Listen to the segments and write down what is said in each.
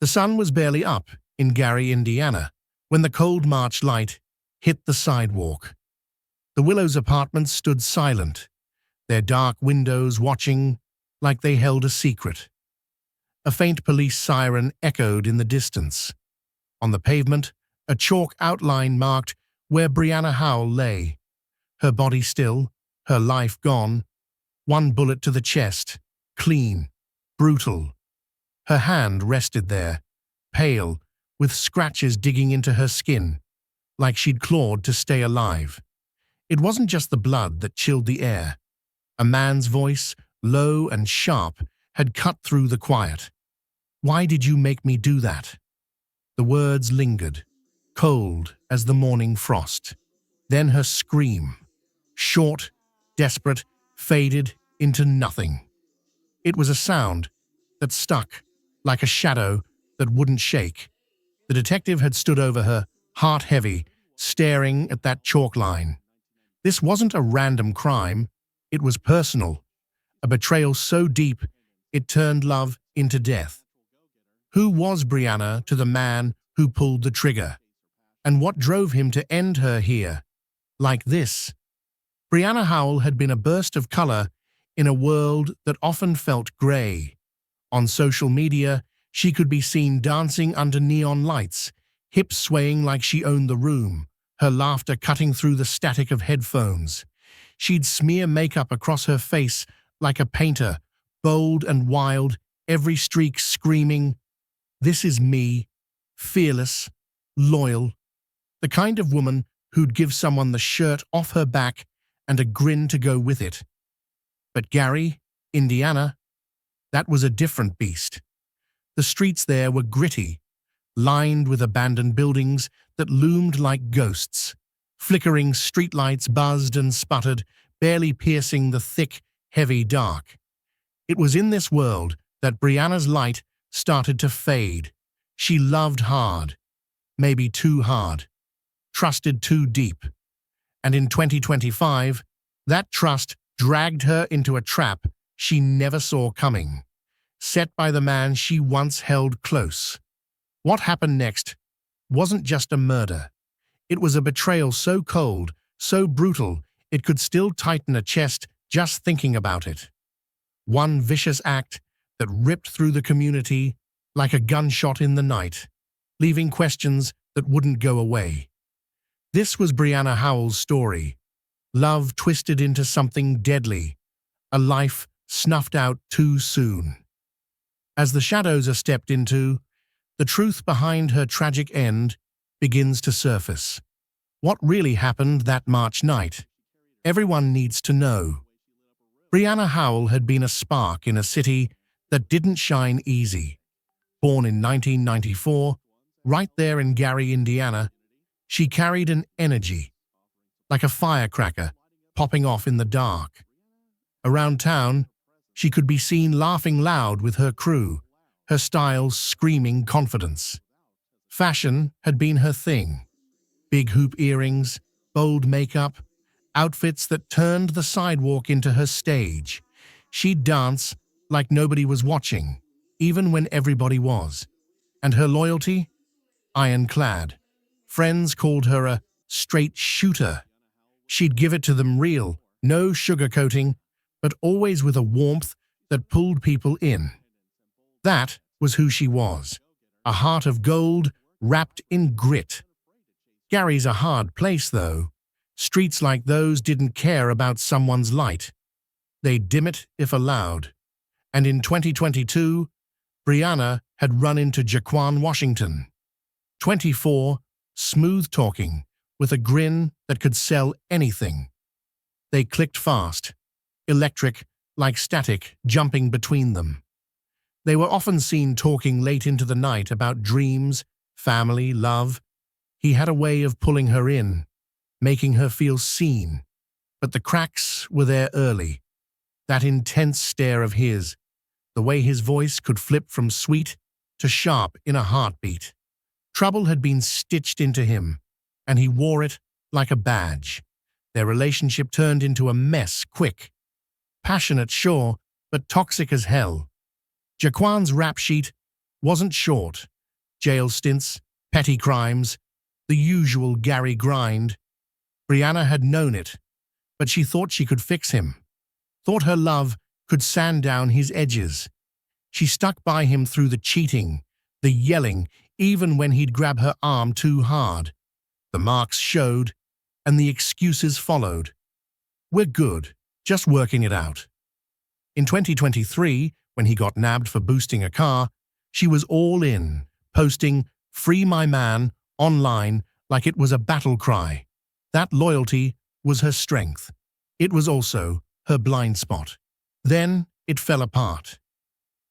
The sun was barely up in Gary, Indiana, when the cold March light hit the sidewalk. The Willows apartments stood silent, their dark windows watching like they held a secret. A faint police siren echoed in the distance. On the pavement, a chalk outline marked where Brianna Howell lay, her body still, her life gone, one bullet to the chest, clean, brutal. Her hand rested there, pale, with scratches digging into her skin, like she'd clawed to stay alive. It wasn't just the blood that chilled the air. A man's voice, low and sharp, had cut through the quiet. "Why did you make me do that?" The words lingered, cold as the morning frost. Then her scream, short, desperate, faded into nothing. It was a sound that stuck, like a shadow that wouldn't shake. The detective had stood over her, heart heavy, staring at that chalk line. This wasn't a random crime, it was personal, a betrayal so deep it turned love into death. Who was Brianna to the man who pulled the trigger? And what drove him to end her here, like this? Brianna Howell had been a burst of color in a world that often felt gray. On social media, she could be seen dancing under neon lights, hips swaying like she owned the room, her laughter cutting through the static of headphones. She'd smear makeup across her face like a painter, bold and wild, every streak screaming, "This is me," fearless, loyal, the kind of woman who'd give someone the shirt off her back and a grin to go with it. But Gary, Indiana, that was a different beast. The streets there were gritty, lined with abandoned buildings that loomed like ghosts. Flickering streetlights buzzed and sputtered, barely piercing the thick, heavy dark. It was in this world that Brianna's light started to fade. She loved hard, maybe too hard, trusted too deep. And in 2025, that trust dragged her into a trap she never saw coming, set by the man she once held close. What happened next wasn't just a murder. It was a betrayal so cold, so brutal, it could still tighten a chest just thinking about it. One vicious act that ripped through the community like a gunshot in the night, leaving questions that wouldn't go away. This was Brianna Howell's story. Love twisted into something deadly, a life snuffed out too soon. As the shadows are stepped into, the truth behind her tragic end begins to surface. What really happened that March night? Everyone needs to know. Brianna Howell had been a spark in a city that didn't shine easy. Born in 1994, right there in Gary, Indiana, she carried an energy, like a firecracker popping off in the dark. Around town, she could be seen laughing loud with her crew, her style screaming confidence. Fashion had been her thing. Big hoop earrings, bold makeup, outfits that turned the sidewalk into her stage. She'd dance like nobody was watching, even when everybody was. And her loyalty? Ironclad. Friends called her a straight shooter. She'd give it to them real, no sugarcoating, but always with a warmth that pulled people in. That was who she was. A heart of gold wrapped in grit. Gary's a hard place, though. Streets like those didn't care about someone's light. They'd dim it if allowed. And in 2022, Brianna had run into Jaquan Washington. 24, smooth-talking, with a grin that could sell anything. They clicked fast, electric, like static, jumping between them. They were often seen talking late into the night about dreams, family, love. He had a way of pulling her in, making her feel seen. But the cracks were there early. That intense stare of his, the way his voice could flip from sweet to sharp in a heartbeat. Trouble had been stitched into him, and he wore it like a badge. Their relationship turned into a mess quick. Passionate, sure, but toxic as hell. Jaquan's rap sheet wasn't short. Jail stints, petty crimes, the usual Gary grind. Brianna had known it, but she thought she could fix him, thought her love could sand down his edges. She stuck by him through the cheating, the yelling, even when he'd grab her arm too hard. The marks showed, and the excuses followed. We're good, just working it out. In 2023, when he got nabbed for boosting a car, she was all in, posting "Free my man" online like it was a battle cry. That loyalty was her strength. It was also her blind spot. Then it fell apart.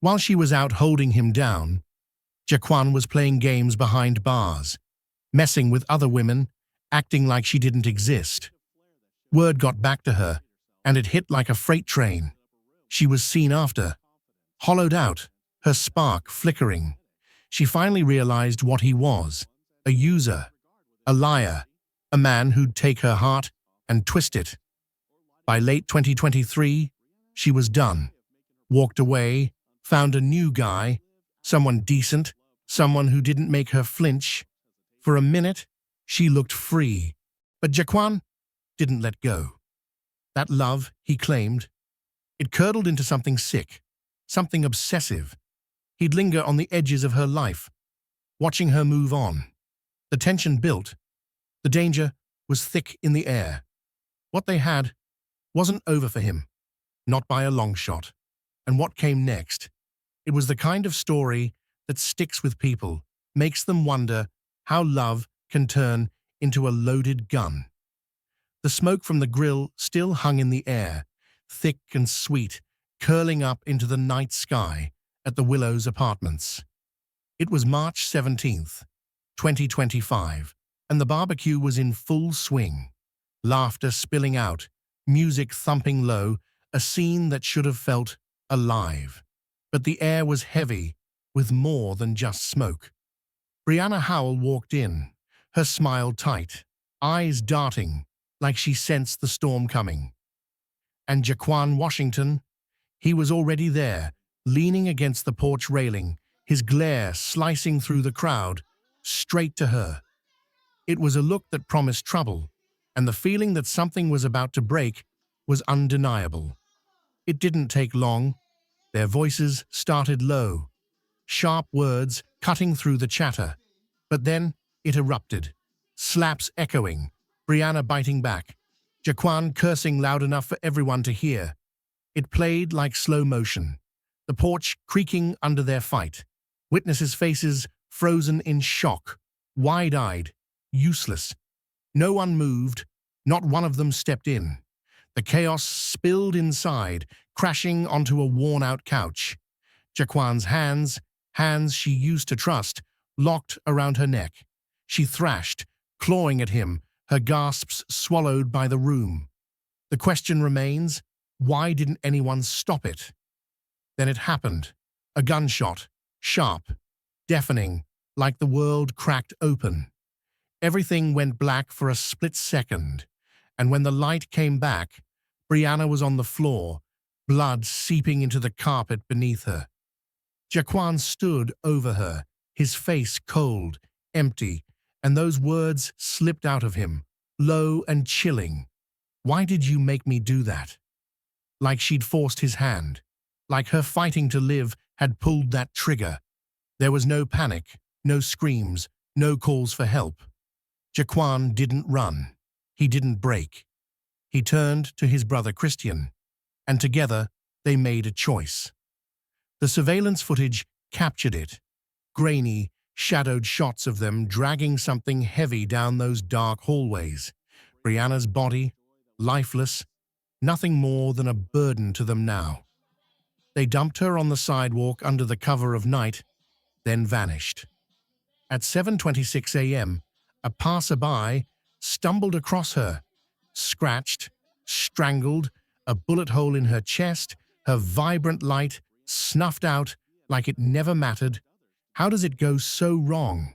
While she was out holding him down, Jaquan was playing games behind bars, messing with other women, acting like she didn't exist. Word got back to her, and it hit like a freight train. She was seen after, hollowed out, her spark flickering. She finally realized what he was: a user, a liar, a man who'd take her heart and twist it. By late 2023, she was done, walked away, found a new guy, someone decent, someone who didn't make her flinch. For a minute, she looked free, but Jaquan didn't let go. That love, he claimed, it curdled into something sick, something obsessive. He'd linger on the edges of her life, watching her move on. The tension built. The danger was thick in the air. What they had wasn't over for him, not by a long shot. And what came next? It was the kind of story that sticks with people, makes them wonder how love can turn into a loaded gun. The smoke from the grill still hung in the air, thick and sweet, curling up into the night sky at the Willows apartments. It was March 17th, 2025, and the barbecue was in full swing. Laughter spilling out, music thumping low, a scene that should have felt alive. But the air was heavy with more than just smoke. Brianna Howell walked in, her smile tight, eyes darting like she sensed the storm coming. And Jaquan Washington, he was already there, leaning against the porch railing, his glare slicing through the crowd, straight to her. It was a look that promised trouble, and the feeling that something was about to break was undeniable. It didn't take long. Their voices started low, sharp words cutting through the chatter. But then it erupted, slaps echoing, Brianna biting back, Jaquan cursing loud enough for everyone to hear. It played like slow motion, the porch creaking under their fight, witnesses' faces frozen in shock, wide-eyed, useless. No one moved, not one of them stepped in. The chaos spilled inside, crashing onto a worn-out couch. Jaquan's hands she used to trust, locked around her neck. She thrashed, clawing at him, her gasps swallowed by the room. The question remains, why didn't anyone stop it? Then it happened. A gunshot, sharp, deafening, like the world cracked open. Everything went black for a split second, and when the light came back, Brianna was on the floor, blood seeping into the carpet beneath her. Jaquan stood over her, his face cold, empty, and those words slipped out of him, low and chilling. "Why did you make me do that?" Like she'd forced his hand, like her fighting to live had pulled that trigger. There was no panic, no screams, no calls for help. Jaquan didn't run. He didn't break. He turned to his brother Christian, and together they made a choice. The surveillance footage captured it, grainy, shadowed shots of them dragging something heavy down those dark hallways. Brianna's body, lifeless, nothing more than a burden to them now. They dumped her on the sidewalk under the cover of night, then vanished. At 7:26 a.m., a passerby stumbled across her, scratched, strangled, a bullet hole in her chest, her vibrant light snuffed out like it never mattered. How does it go so wrong?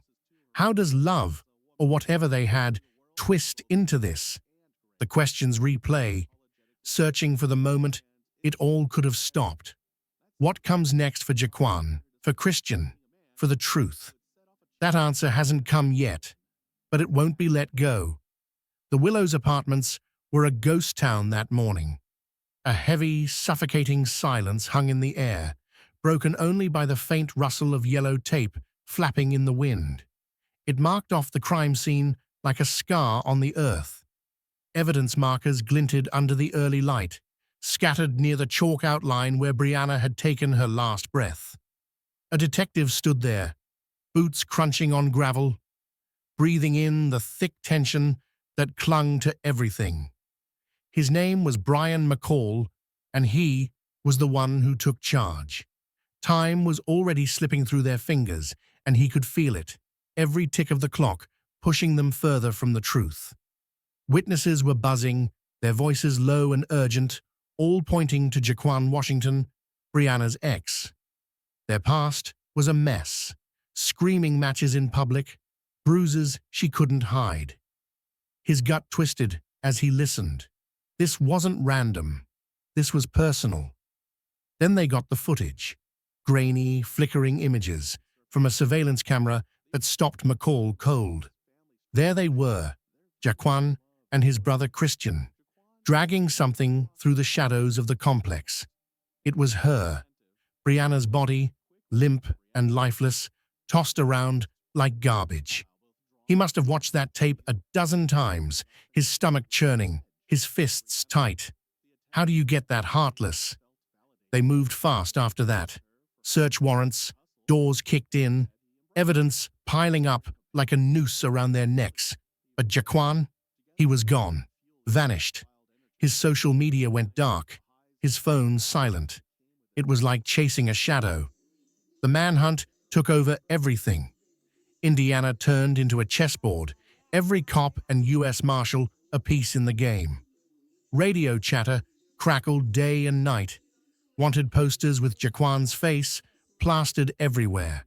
How does love, or whatever they had, twist into this? The questions replay, searching for the moment it all could have stopped. What comes next for Jaquan, for Christian? for the truth. That answer hasn't come yet, but it won't be let go. The Willows Apartments were a ghost town that morning. A heavy, suffocating silence hung in the air, broken only by the faint rustle of yellow tape flapping in the wind. It marked off the crime scene like a scar on the earth. Evidence markers glinted under the early light, scattered near the chalk outline where Brianna had taken her last breath. A detective stood there, boots crunching on gravel, breathing in the thick tension that clung to everything. His name was Brian McCall, and he was the one who took charge. Time was already slipping through their fingers, and he could feel it, every tick of the clock pushing them further from the truth. Witnesses were buzzing, their voices low and urgent, all pointing to Jaquan Washington, Brianna's ex. Their past was a mess, screaming matches in public, bruises she couldn't hide. His gut twisted as he listened. This wasn't random. This was personal. Then they got the footage, grainy, flickering images from a surveillance camera that stopped McCall cold. There they were, Jaquan and his brother Christian, dragging something through the shadows of the complex. It was her, Brianna's body, limp and lifeless, tossed around like garbage. He must have watched that tape a dozen times, his stomach churning, his fists tight. How do you get that heartless? They moved fast after that. Search warrants, doors kicked in, evidence piling up like a noose around their necks. But Jaquan, he was gone, vanished. His social media went dark, his phone silent. It was like chasing a shadow. The manhunt took over everything. Indiana turned into a chessboard, every cop and U.S. Marshal a piece in the game. Radio chatter crackled day and night. Wanted posters with Jaquan's face plastered everywhere.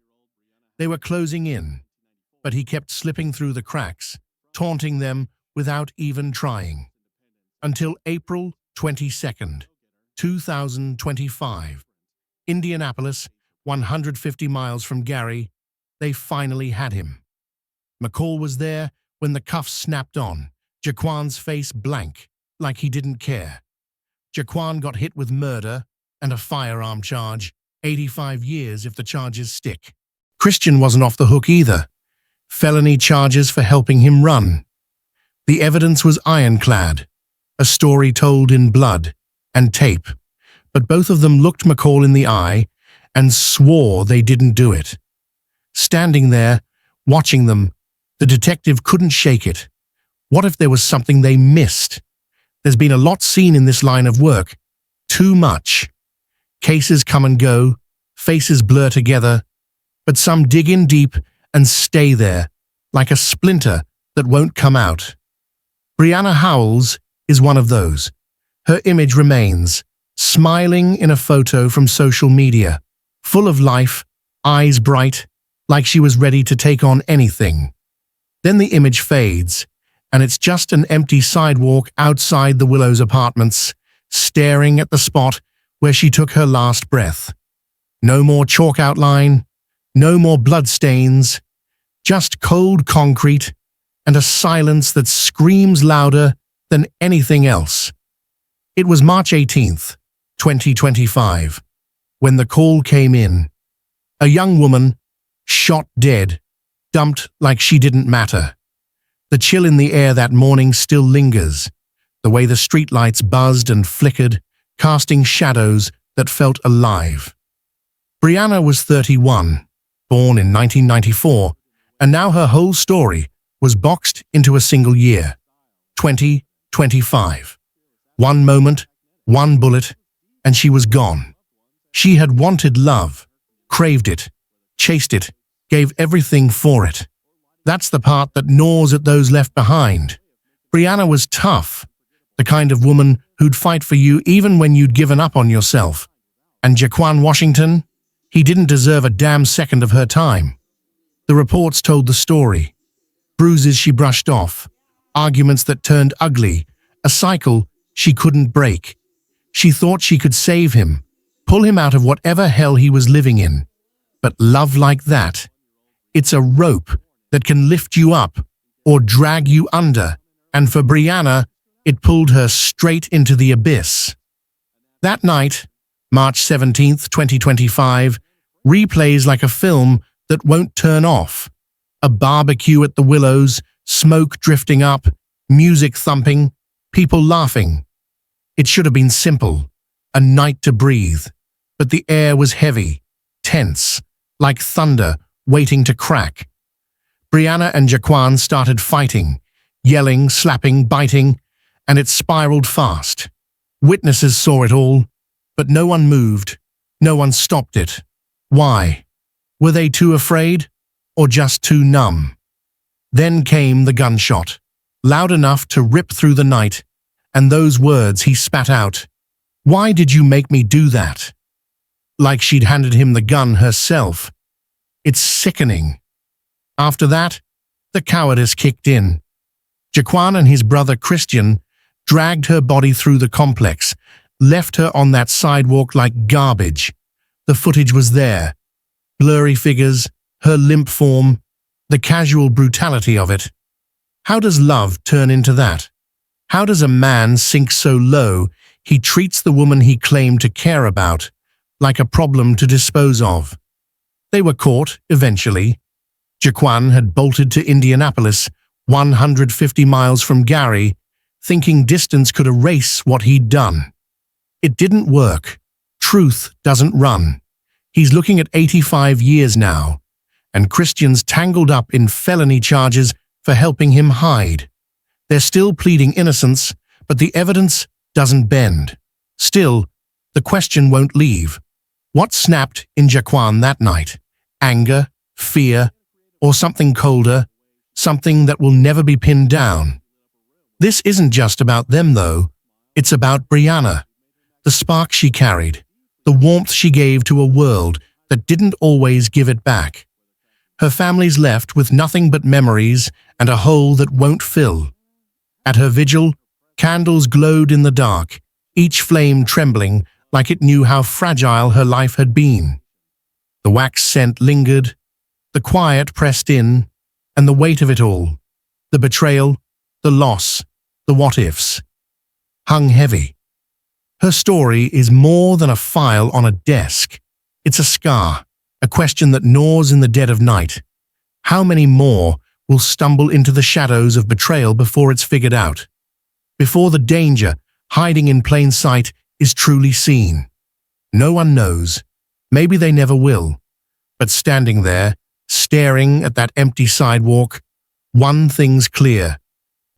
They were closing in, but he kept slipping through the cracks, taunting them without even trying. Until April 22nd, 2025. Indianapolis, 150 miles from Gary, they finally had him. McCall was there when the cuffs snapped on, Jaquan's face blank, like he didn't care. Jaquan got hit with murder and a firearm charge, 85 years if the charges stick. Christian wasn't off the hook either. Felony charges for helping him run. The evidence was ironclad, a story told in blood and tape, but both of them looked McCall in the eye and swore they didn't do it. Standing there, watching them, the detective couldn't shake it. What if there was something they missed? There's been a lot seen in this line of work. Too much. Cases come and go, faces blur together, but some dig in deep and stay there, like a splinter that won't come out. Brianna Howells is one of those. Her image remains, smiling in a photo from social media, full of life, eyes bright, like she was ready to take on anything. Then the image fades, and it's just an empty sidewalk outside the Willows Apartments, staring at the spot where she took her last breath. No more chalk outline, no more bloodstains, just cold concrete and a silence that screams louder than anything else. It was March 18th, 2025, when the call came in. A young woman, shot dead, dumped like she didn't matter. The chill in the air that morning still lingers, the way the streetlights buzzed and flickered, casting shadows that felt alive. Brianna was 31, born in 1994, and now her whole story was boxed into a single year, 2025. One moment, one bullet, and she was gone. She had wanted love, craved it, chased it, gave everything for it. That's the part that gnaws at those left behind. Brianna was tough, the kind of woman who'd fight for you even when you'd given up on yourself. And Jaquan Washington? He didn't deserve a damn second of her time. The reports told the story. Bruises she brushed off, arguments that turned ugly, a cycle she couldn't break. She thought she could save him, pull him out of whatever hell he was living in. But love like that, it's a rope that can lift you up or drag you under, and for Brianna, it pulled her straight into the abyss. That night, March 17th, 2025, replays like a film that won't turn off. A barbecue at the Willows, smoke drifting up, music thumping, people laughing. It should have been simple, a night to breathe, but the air was heavy, tense, like thunder waiting to crack. Brianna and Jaquan started fighting, yelling, slapping, biting, and it spiraled fast. Witnesses saw it all, but no one moved, no one stopped it. Why? Were they too afraid, or just too numb? Then came the gunshot, loud enough to rip through the night, and those words he spat out. "Why did you make me do that?" Like she'd handed him the gun herself. It's sickening. After that, the cowardice kicked in. Jaquan and his brother Christian dragged her body through the complex, left her on that sidewalk like garbage. The footage was there. Blurry figures, her limp form, the casual brutality of it. How does love turn into that? How does a man sink so low he treats the woman he claimed to care about like a problem to dispose of? They were caught, eventually. Jaquan had bolted to Indianapolis, 150 miles from Gary, thinking distance could erase what he'd done. It didn't work. Truth doesn't run. He's looking at 85 years now, and Christian's tangled up in felony charges for helping him hide. They're still pleading innocence, but the evidence doesn't bend. Still, the question won't leave. What snapped in Jaquan that night? Anger, fear, or something colder, something that will never be pinned down? This isn't just about them, though. It's about Brianna. The spark she carried, the warmth she gave to a world that didn't always give it back. Her family's left with nothing but memories and a hole that won't fill. At her vigil, candles glowed in the dark, each flame trembling like it knew how fragile her life had been. The wax scent lingered, the quiet pressed in, and the weight of it all, the betrayal, the loss, the what-ifs, hung heavy. Her story is more than a file on a desk. It's a scar, a question that gnaws in the dead of night. How many more will stumble into the shadows of betrayal before it's figured out? Before the danger, hiding in plain sight, is truly seen? No one knows. Maybe they never will. But standing there, staring at that empty sidewalk, one thing's clear.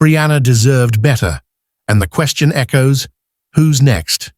Brianna deserved better, and the question echoes, who's next?